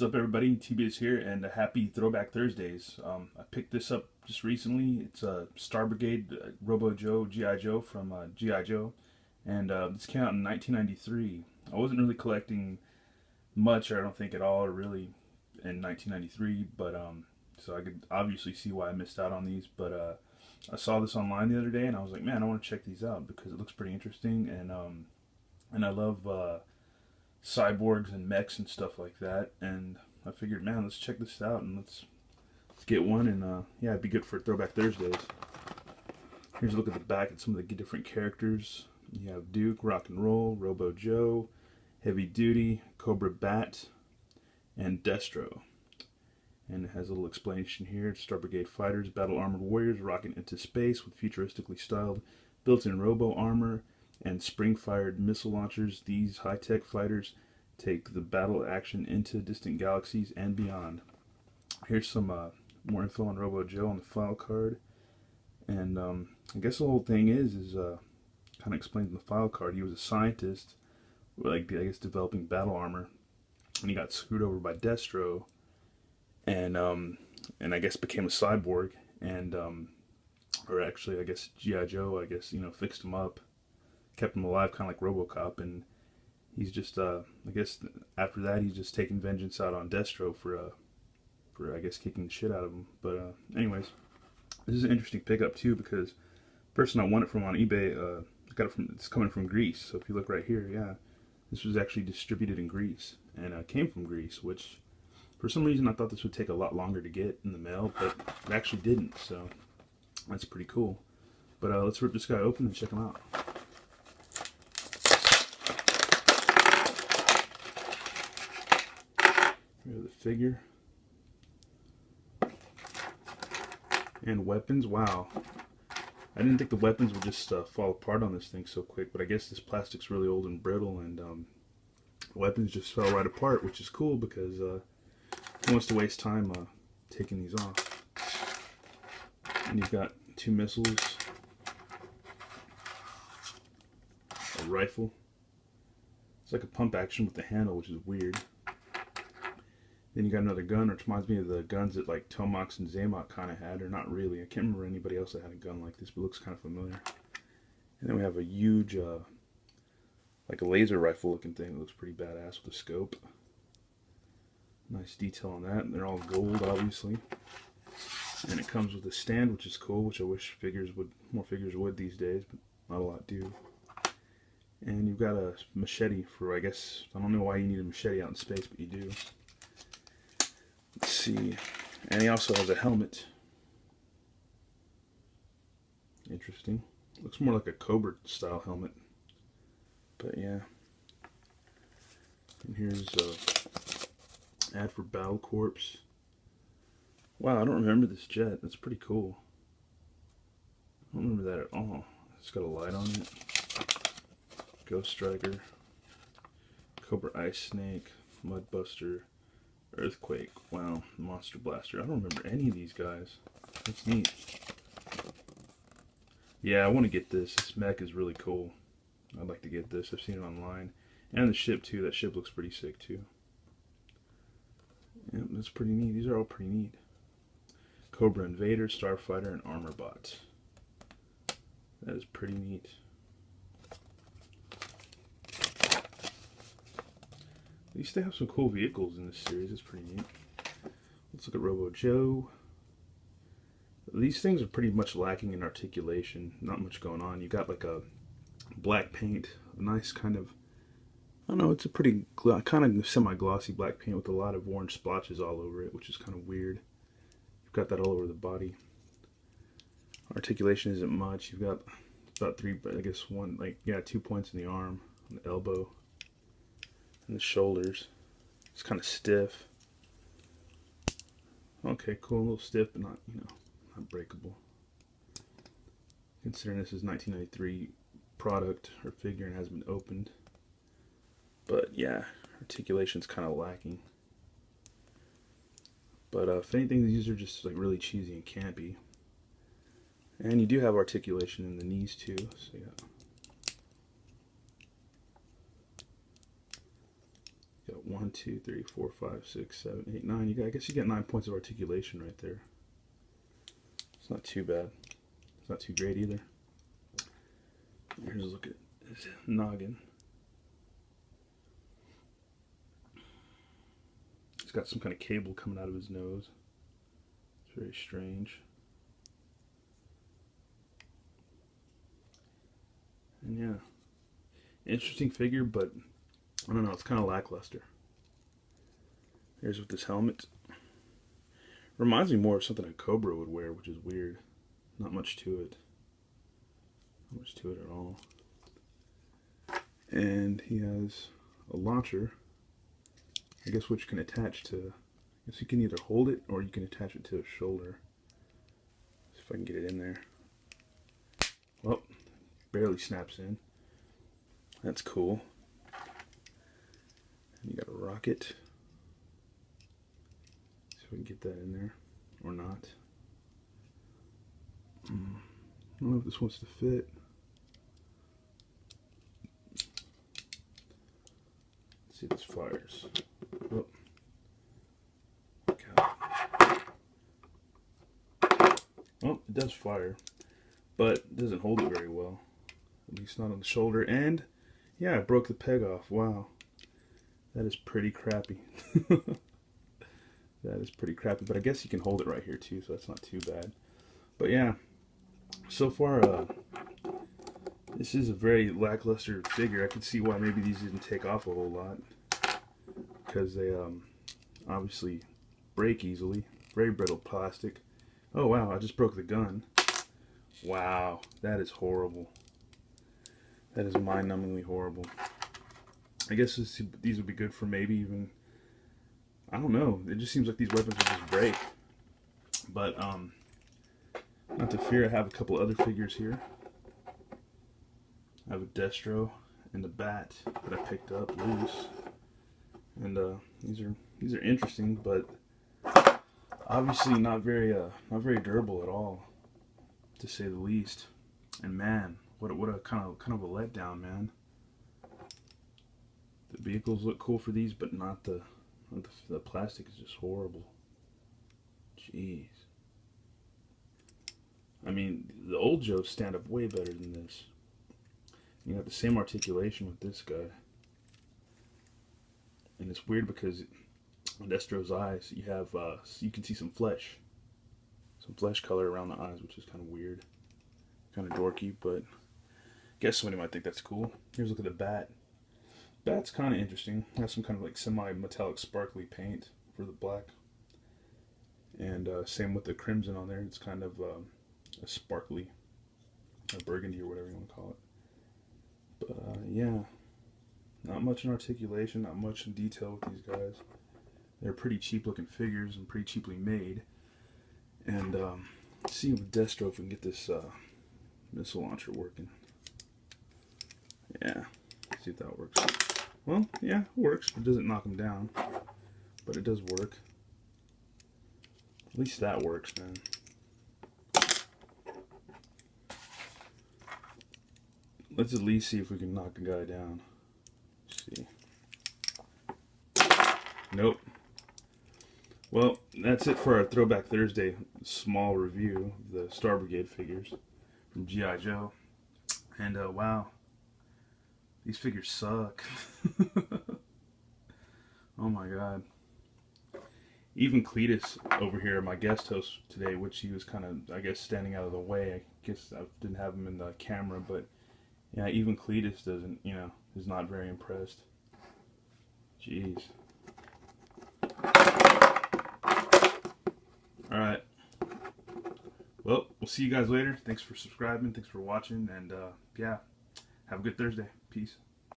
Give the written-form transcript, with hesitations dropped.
What's up, everybody? TBS here, and happy Throwback Thursdays. I picked this up just recently. It's a Star Brigade Robo Joe G.I. Joe from G.I.JOE, and this came out in 1993. I wasn't really collecting much, or I don't think at all, or really, in 1993, but so I could obviously see why I missed out on these. But I saw this online the other day, and I was like, man, I want to check these out because it looks pretty interesting, and I love cyborgs and mechs and stuff like that, and I figured, man, let's check this out and let's get one, and yeah, it'd be good for Throwback Thursdays. Here's a look at the back at some of the different characters. You have Duke, Rock and Roll, Robo Joe, Heavy Duty, Cobra Bat, and Destro. And it has a little explanation here. Star Brigade fighters, battle armored warriors rocking into space with futuristically styled built-in robo armor and spring-fired missile launchers. These high-tech fighters take the battle action into distant galaxies and beyond. Here's some more info on Robo Joe on the file card, and I guess the whole thing is kind of explained in the file card. He was a scientist, like I guess developing battle armor, and he got screwed over by Destro, and I guess became a cyborg, and or actually I guess G.I. Joe fixed him up, kept him alive, kind of like RoboCop, and he's just I guess after that he's just taking vengeance out on Destro for I guess kicking the shit out of him. But anyways, this is an interesting pickup too, because the person I won it from on eBay, I got it from, it's coming from Greece. So if you look right here, yeah, this was actually distributed in Greece, and came from Greece, which for some reason I thought this would take a lot longer to get in the mail, but it actually didn't, so that's pretty cool. But let's rip this guy open and check him out. Here's the figure. And weapons, wow. I didn't think the weapons would just fall apart on this thing so quick, but I guess this plastic's really old and brittle, and weapons just fell right apart, which is cool because who wants to waste time taking these off. And you've got 2 missiles, a rifle. It's like a pump action with the handle, which is weird. Then you got another gun, which reminds me of the guns that like Tomax and Zaymok kind of had, or not really. I can't remember anybody else that had a gun like this, but it looks kind of familiar. And then we have a huge, like a laser rifle looking thing that looks pretty badass with a scope. Nice detail on that. And they're all gold, obviously. And it comes with a stand, which is cool, which I wish more figures would these days, but not a lot do. And you've got a machete for, I guess, I don't know why you need a machete out in space, but you do. Let's see. And he also has a helmet. Interesting. Looks more like a Cobra style helmet. But yeah. And here's ad for Battle Corps. Wow, I don't remember this jet. That's pretty cool. I don't remember that at all. It's got a light on it. Ghost Striker, Cobra Ice Snake, Mudbuster, Earthquake. Wow, Monster Blaster. I don't remember any of these guys. That's neat. Yeah, I want to get this. This mech is really cool. I'd like to get this. I've seen it online. And the ship too. That ship looks pretty sick too. Yep, that's pretty neat. These are all pretty neat. Cobra Invader, Starfighter, and Armorbot. That is pretty neat. At least they have some cool vehicles in this series. It's pretty neat. Let's look at Robo Joe. These things are pretty much lacking in articulation. Not much going on. You got like a black paint, a nice kind of, I don't know, it's a pretty kind of semi-glossy black paint with a lot of orange splotches all over it, which is kind of weird. You've got that all over the body. Articulation isn't much. You've got about 3, I guess 1, like, yeah, 2 points in the arm, on the elbow, and the shoulders. It's kind of stiff. Okay, cool, a little stiff, but not, not breakable. Considering this is 1993 product or figure and hasn't been opened. But yeah, articulation's kind of lacking. But if anything, these are just like really cheesy and campy. And you do have articulation in the knees too, so yeah. Got 1, 2, 3, 4, 5, 6, 7, 8, 9. I guess you get 9 points of articulation right there. It's not too bad. It's not too great either. Here's a look at his noggin. He's got some kind of cable coming out of his nose. It's very strange. And yeah, interesting figure, but I don't know, it's kind of lackluster. Here's with this helmet. Reminds me more of something a Cobra would wear, which is weird. Not much to it. Not much to it at all. And he has a launcher, I guess, which can attach to, I guess you can either hold it or you can attach it to his shoulder. See if I can get it in there. Well, barely snaps in. That's cool. And you got a rocket. See if we can get that in there or not. I don't know if this wants to fit. Let's see if this fires. Oh. Oh, it does fire, but it doesn't hold it very well. At least not on the shoulder. And yeah, I broke the peg off. Wow. That is pretty crappy. That is pretty crappy, but I guess you can hold it right here too, so that's not too bad. But yeah, so far, this is a very lackluster figure. I can see why maybe these didn't take off a whole lot, because they obviously break easily. Very brittle plastic. Oh wow, I just broke the gun. Wow, that is horrible. That is mind-numbingly horrible. I guess these would be good for maybe even, I don't know, it just seems like these weapons would just break. But not to fear, I have a couple other figures here. I have a Destro and a Bat that I picked up loose. And these are interesting, but obviously not very durable at all, to say the least. And man, what a kind of a letdown, man. The vehicles look cool for these, but not the plastic is just horrible. Jeez. I mean, the old Joes stand up way better than this. You got the same articulation with this guy. And it's weird because on Destro's eyes, you have you can see some flesh color around the eyes, which is kind of weird, kind of dorky, but I guess somebody might think that's cool. Here's a look at the Bat. Bat's kind of interesting. It has some kind of like semi-metallic sparkly paint for the black, and same with the crimson on there. It's kind of a sparkly, a burgundy or whatever you want to call it. But yeah, not much in articulation, not much in detail with these guys. They're pretty cheap looking figures and pretty cheaply made. And let's see with Destro if we can get this missile launcher working. Yeah, let's see if that works. Well, yeah, it works, but it doesn't knock him down. But it does work. At least that works, man. Let's at least see if we can knock a guy down. Let's see. Nope. Well, that's it for our Throwback Thursday small review of the Star Brigade figures from G.I. Joe. And wow, these figures suck. Oh my god. Even Cletus over here, my guest host today, which he was kind of, I guess, standing out of the way. I guess I didn't have him in the camera, but yeah, even Cletus doesn't, you know, is not very impressed. Jeez. Alright. Well, we'll see you guys later. Thanks for subscribing. Thanks for watching. And yeah, have a good Thursday. Peace.